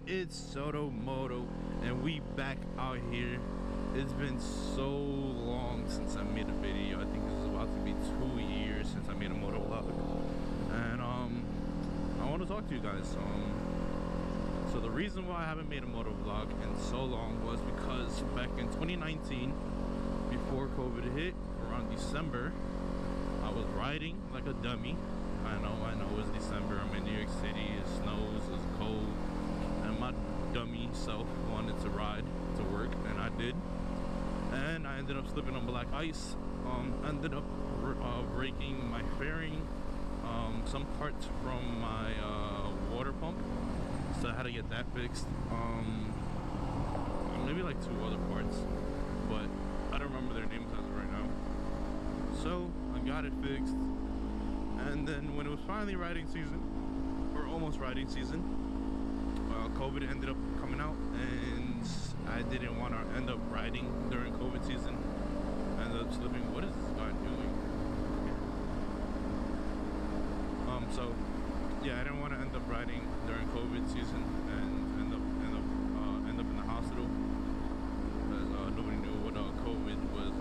It's Sotomoto, and we back out here. It's been so long since I made a video. I think this is about to be 2 years since I made a moto vlog, and I want to talk to you guys. So the reason why I haven't made a moto vlog in so long was because back in 2019, before COVID hit, around December, I was riding like a dummy. I know it's December, I'm in New York City, it snows, it's cold, and my dummy self wanted to ride to work, and I did. And I ended up slipping on black ice, ended up breaking my fairing, some parts from my water pump, so I had to get that fixed. Maybe like 2 other parts, but I don't remember their names as of right now. So I got it fixed. And then when it was finally riding season, or almost riding season, COVID ended up coming out, and I didn't want to end up riding during COVID season. I ended up slipping. What is this guy doing? So yeah, I didn't want to end up riding during COVID season and end up in the hospital, because nobody knew what COVID was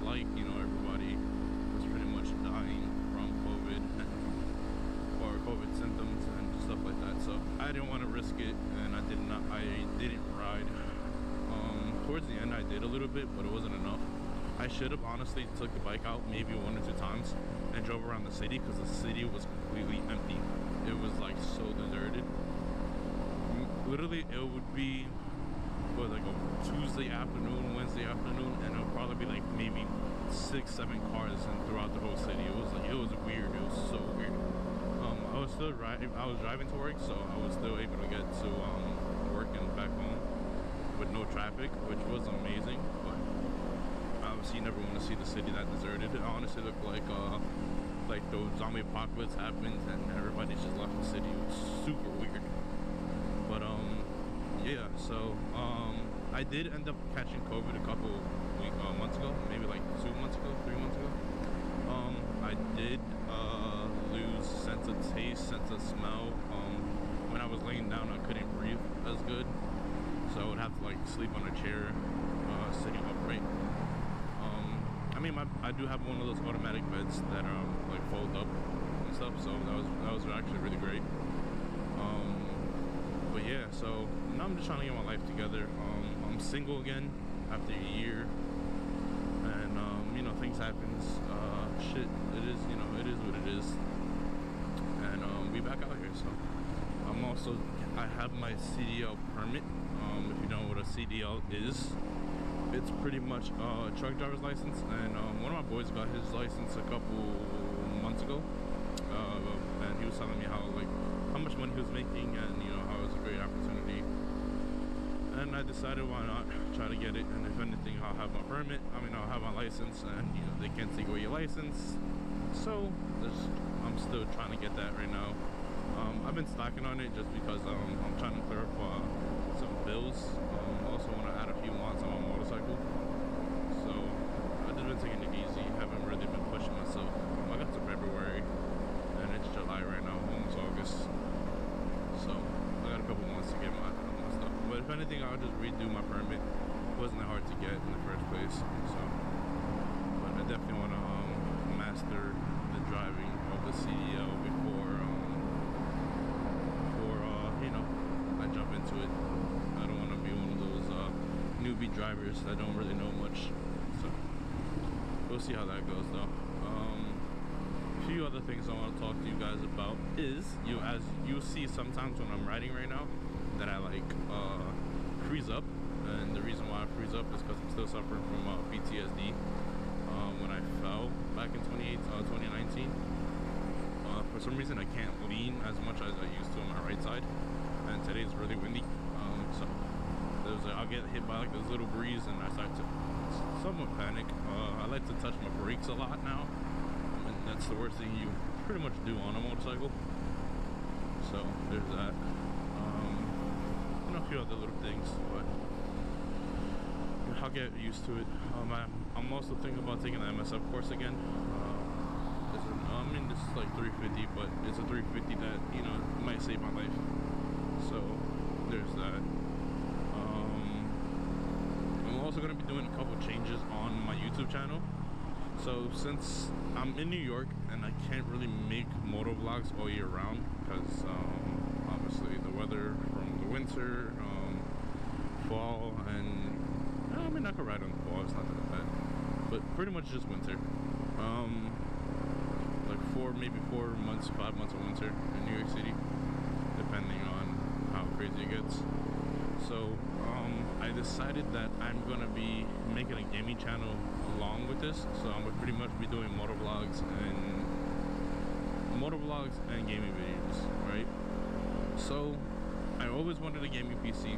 like. You know, everybody was pretty much dying from COVID or COVID symptoms and stuff like that. So I didn't want to risk it, and I didn't ride. Towards the end I did a little bit, but it wasn't enough. I should have honestly took the bike out maybe 1 or 2 times and drove around the city, because the city was completely empty. It was like so deserted. Literally it would be like a Tuesday afternoon, Wednesday afternoon, and it would probably be like maybe 6-7 cars throughout the whole city. It was weird. It was so weird. I was still driving to work, so I was still able to get to work and back home with no traffic, which was amazing. But obviously you never want to see the city that deserted. It honestly looked like the zombie apocalypse happened and everybody just left the city. It was super weird. But yeah, so I did end up catching COVID a couple months ago, maybe like 2 months ago, 3 months ago. I did lose sense of taste, sense of smell. When I was laying down, I couldn't breathe as good, so I would have to like sleep on a chair, sitting upright. I mean, I do have one of those automatic beds that like fold up and stuff, so that was actually really great. But yeah, so now I'm just trying to get my life together. I'm single again after a year, and you know, things happens. Shit, it is, you know, it is what it is. And we back out here. So I have my CDL permit. If you don't know what a CDL is, it's pretty much a truck driver's license. And one of my boys got his license a couple months ago, and he was telling me how much money he was making, and you know, how it was a great opportunity. And I decided, why not try to get it? And if anything, I'll have my permit. I mean, I'll have my license, and you know, they can't take away your license. So I'm still trying to get that right now. I've been slacking on it just because I'm trying to clear up some bills. Also want to add a few mods on my motorcycle. So I've just been taking it easy. Haven't really been pushing myself. I got to February, and it's July right now, almost August. So I got a couple months to get my stuff. But if anything, I'll just redo my permit. It wasn't that hard to get in the first place. So, but I definitely want to master the driving of the CDL before you know, I jump into it. I don't want to be one of those newbie drivers that don't really know much. So we'll see how that goes, though. A few other things I want to talk to you guys about is, as you see sometimes when I'm riding right now, that I like freeze up. And the reason why I freeze up is because I'm still suffering from PTSD. When I fell back in 2019, for some reason I can't lean as much as I used to on my right side, and today is really windy, so I'll get hit by like this little breeze and I start to somewhat panic. I like to touch my brakes a lot now, and that's the worst thing you pretty much do on a motorcycle. So there's that. And a few other little things, but I'll get used to it. I'm also thinking about taking the MSF course again. I mean, this is like 350, but it's a 350 that, you know, might save my life. So there's that. gonna be doing a couple changes on my YouTube channel. So since I'm in New York and I can't really make moto vlogs all year round because obviously the weather from the winter, fall, and I mean I could ride on the fall, it's not that bad, but pretty much just winter. Like maybe 4 months, 5 months of winter in New York City, depending on how crazy it gets. So I decided that I'm gonna be making a gaming channel along with this. So I'm gonna pretty much be doing motor vlogs and gaming videos, right? So I always wanted a gaming PC,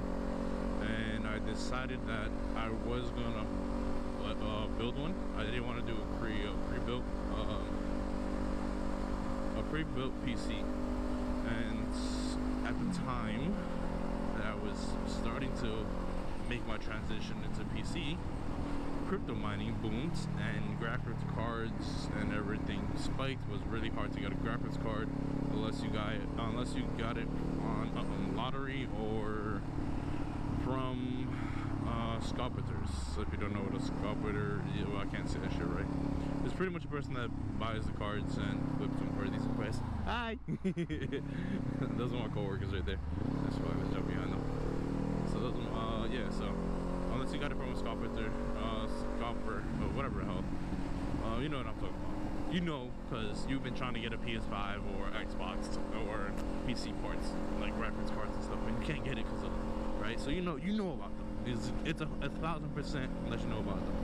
and I decided that I was gonna build one. I didn't want to do a pre-built PC, and at the time that I was starting to make my transition into PC, crypto mining boomed and graphics cards and everything spiked. It was really hard to get a graphics card unless you got it on lottery or from scalpers. So if you don't know what a scalper, well, I can't say that shit right. It's pretty much a person that buys the cards and flips them for a decent price. Hi! Those are my co-workers right there. That's why I was jumping behind them. So those are, yeah, so unless you got it from a scalper, or whatever the hell, you know what I'm talking about. You know, because you've been trying to get a PS5 or Xbox or PC parts, like graphics cards and stuff, and you can't get it because of, right? So you know about them. It's a 1,000% unless you know about them.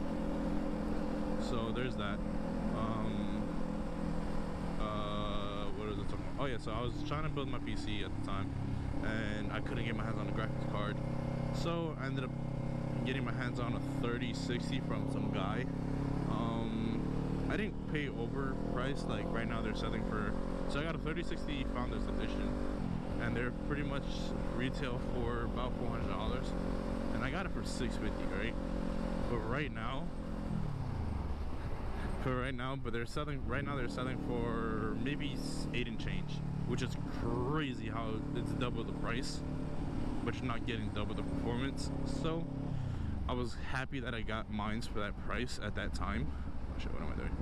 So there's that. What was I talking about? Oh yeah, so I was trying to build my PC at the time, and I couldn't get my hands on a graphics card. So I ended up getting my hands on a 3060 from some guy. I didn't pay overpriced. Like right now they're selling for, so I got a 3060 Founders Edition, and they're pretty much retail for about $400, and I got it for $650, right? But right now they're selling for maybe 8 and change, which is crazy how it's double the price, but you're not getting double the performance. So I was happy that I got mines for that price at that time. Oh shit, what am I doing?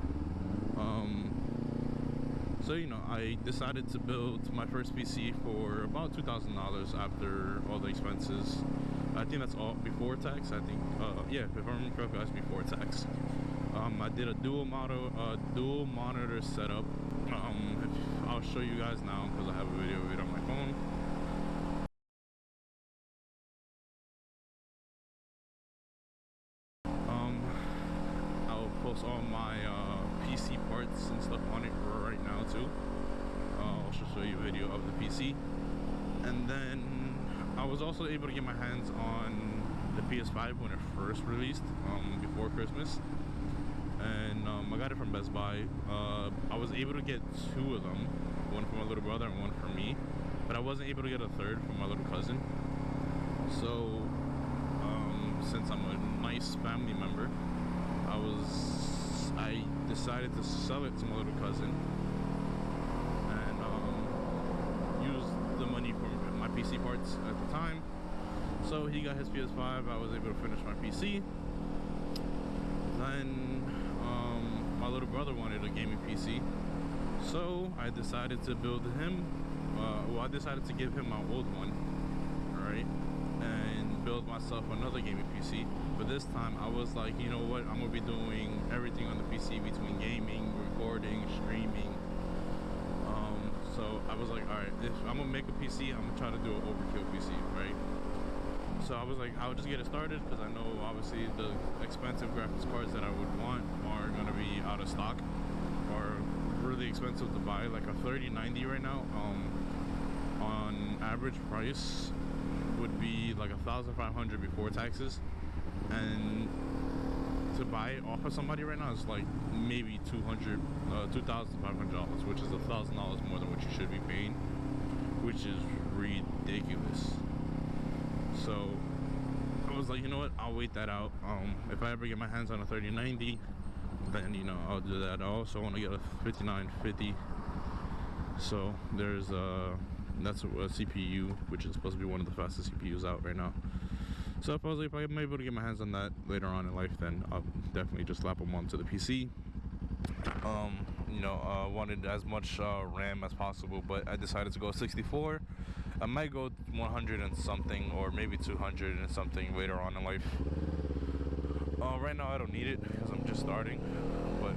So you know, I decided to build my first PC for about $2,000 after all the expenses. I think that's all before tax. I think, yeah, if I remember correctly, that's before tax. I did a dual monitor setup. I'll show you guys now because I have a video of it on my phone. I'll post all my PC parts and stuff on it right now too. I'll also show you a video of the PC. And then I was also able to get my hands on the PS5 when it first released, before Christmas. And I got it from Best Buy. I was able to get 2 of them, one for my little brother and one for me, but I wasn't able to get a third for my little cousin. So since I'm a nice family member, I decided to sell it to my little cousin and use the money for my PC parts at the time. So he got his PS5, I was able to finish my PC. Then my little brother wanted a gaming PC, so I decided to build him, I decided to give him my old one, right, and build myself another gaming PC. But this time I was like, you know what, I'm gonna be doing everything on the PC between gaming, recording, streaming. So I was like, alright, if I'm gonna make a PC, I'm gonna try to do an overkill PC, right? So I was like, I'll just get it started because I know obviously the expensive graphics cards that I would want are gonna be out of stock or really expensive to buy. Like a 3090 right now, on average price would be like $1,500 before taxes, and to buy it off of somebody right now is like maybe $2,500, which is $1,000 more than what you should be paying, which is ridiculous. So I was like, you know what, I'll wait that out. If I ever get my hands on a 3090, then you know I'll do that. I also want to get a 5950. So there's that's a CPU, which is supposed to be one of the fastest CPUs out right now. So if I'm able to get my hands on that later on in life, then I'll definitely just slap them onto the PC. Wanted as much RAM as possible, but I decided to go 64. I might go 100 and something, or maybe 200 and something later on in life. Right now I don't need it because I'm just starting, but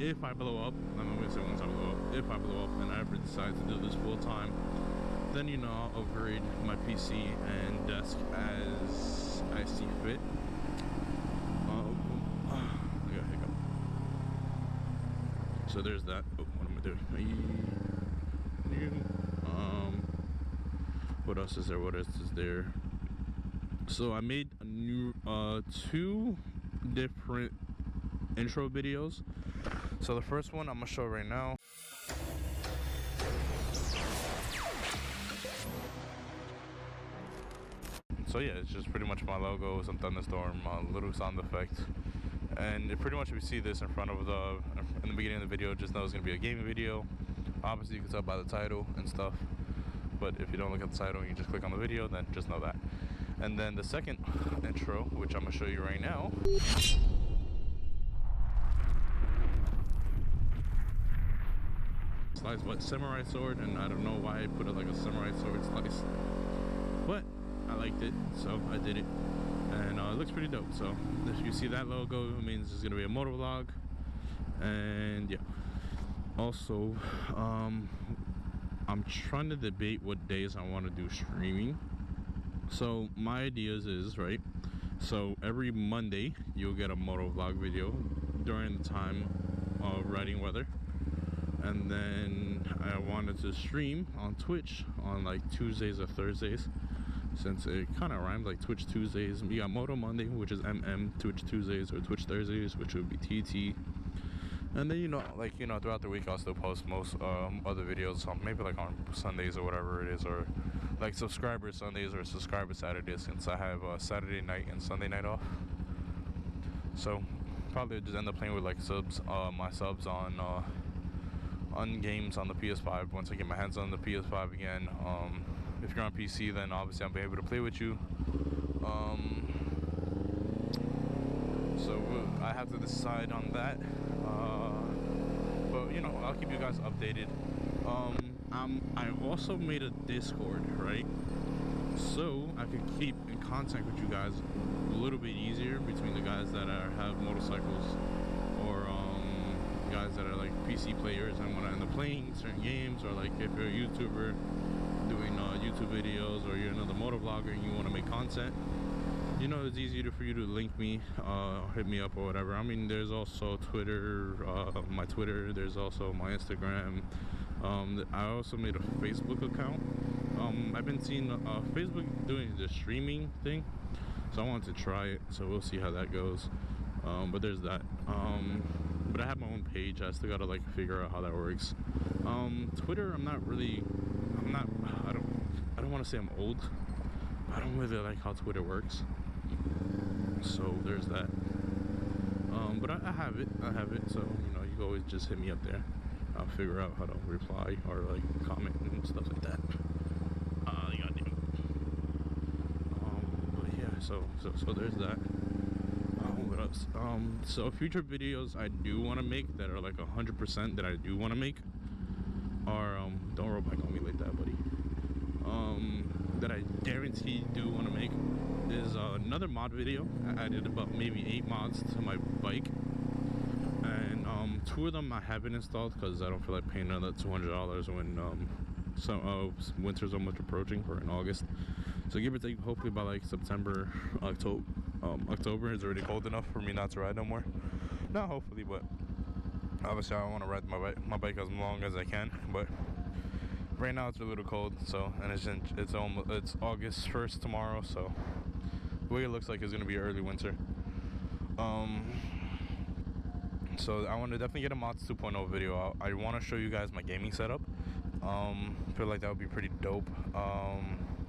if I blow up, I'm gonna say once I blow up, if I blow up and I ever decide to do this full time, then I'll upgrade my PC and desk as I see fit. I got a hiccup. So there's that. Oh, what am I doing? What else is there? What else is there? So I made a new 2 different intro videos. So the first one I'm gonna show right now. So yeah, it's just pretty much my logo, some thunderstorm, a little sound effect, and pretty much if you see this in front of in the beginning of the video, just know it's gonna be a gaming video. Obviously you can tell by the title and stuff, but if you don't look at the title and you just click on the video, then just know that. And then the second intro, which I'm gonna show you right now, slice what samurai sword, and I don't know why I put it like a samurai sword slice, but I liked it, so I did it, and it looks pretty dope. So if you see that logo, it means it's gonna be a motovlog. And yeah, also I'm trying to debate what days I want to do streaming. So my ideas is, right, so every Monday you'll get a motovlog video during the time of riding weather, and then I wanted to stream on Twitch on like Tuesdays or Thursdays, since it kind of rhymes, like Twitch Tuesdays. You got Moto Monday, which is MM, Twitch Tuesdays, or Twitch Thursdays, which would be TT. And then throughout the week I'll still post most other videos, maybe like on Sundays or whatever it is, or like subscriber Sundays or subscriber Saturdays, since I have Saturday night and Sunday night off. So probably just end up playing with like my subs on games on the PS5 once I get my hands on the PS5 again. If you're on PC, then obviously I'll be able to play with you. So I have to decide on that. But I'll keep you guys updated. I also made a Discord, right? So I could keep in contact with you guys a little bit easier, between the guys that have motorcycles, or guys that are like PC players and want to end up playing certain games, or like if you're a YouTuber doing YouTube videos, or you're another motovlogger and you want to make content, it's easier for you to link me, hit me up or whatever. I mean, there's also Twitter, my Twitter, there's also my Instagram. I also made a Facebook account. I've been seeing Facebook doing the streaming thing, so I wanted to try it, so we'll see how that goes. But there's that. But I have my own page. I still gotta like figure out how that works. Twitter, I don't want to say I'm old. I don't really like how Twitter works. So there's that. But I have it. So you can always just hit me up there. I'll figure out how to reply or like comment and stuff like that. But yeah, so there's that. What else? So future videos I do want to make that are like 100% that I do want to make are don't roll back on me like that, buddy. That I guarantee do want to make is another mod video. I did about maybe 8 mods to my bike, and 2 of them I haven't installed because I don't feel like paying another $200 when winter's almost approaching. We're in August, so give or take, hopefully by like September, October is already cold enough for me not to ride no more. Not hopefully, but obviously I want to ride my bike as long as I can. But right now it's a little cold, so, and it's August 1st tomorrow, so the way it looks like it's gonna be early winter. So I want to definitely get a Mods 2.0 video. I want to show you guys my gaming setup. Feel like that would be pretty dope.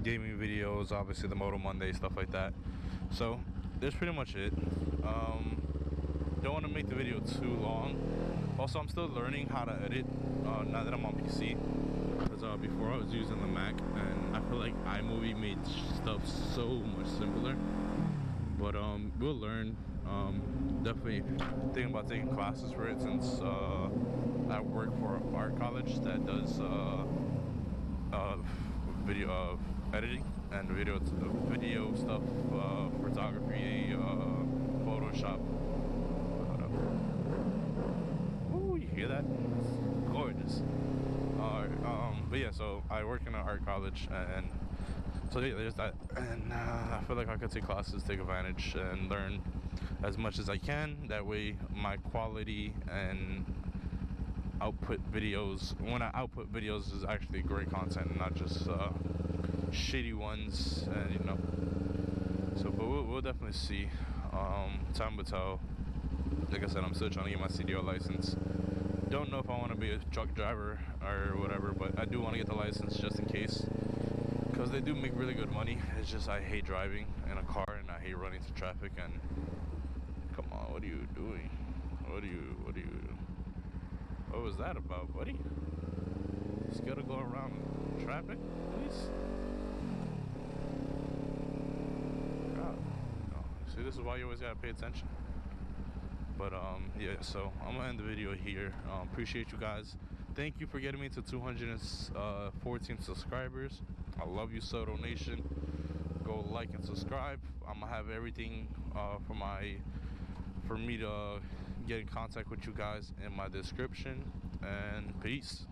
Gaming videos, obviously the Moto Monday, stuff like that. So that's pretty much it. Don't want to make the video too long. Also, I'm still learning how to edit now that I'm on PC. Because before I was using the Mac, and I feel like I iMovie made stuff so much simpler. But we'll learn. Definitely thinking about taking classes for it, since I work for an art college that does video editing and video stuff, photography, Photoshop. Ooh, you hear that? It's gorgeous. But yeah, so I work in an art college, and so yeah, there's that. And I feel like I could take classes, take advantage, and learn as much as I can. That way, my quality and output videos, when I output videos, is actually great content, and not just shitty ones. And you know, so but we'll definitely see. Time will tell. Like I said, I'm still trying to get my CDL license. Don't know if I want to be a truck driver or whatever, but I do want to get the license just in case, because they do make really good money. It's just I hate driving in a car, and I hate running into traffic. And come on, what are you doing? What was that about, buddy? Just gotta go around traffic, please. God, no. See, this is why you always gotta pay attention. But yeah, so I'm gonna end the video here. Appreciate you guys. Thank you for getting me to 214 subscribers. I love you, Soto Nation. Go like and subscribe. I'm gonna have everything for me to get in contact with you guys in my description. And peace.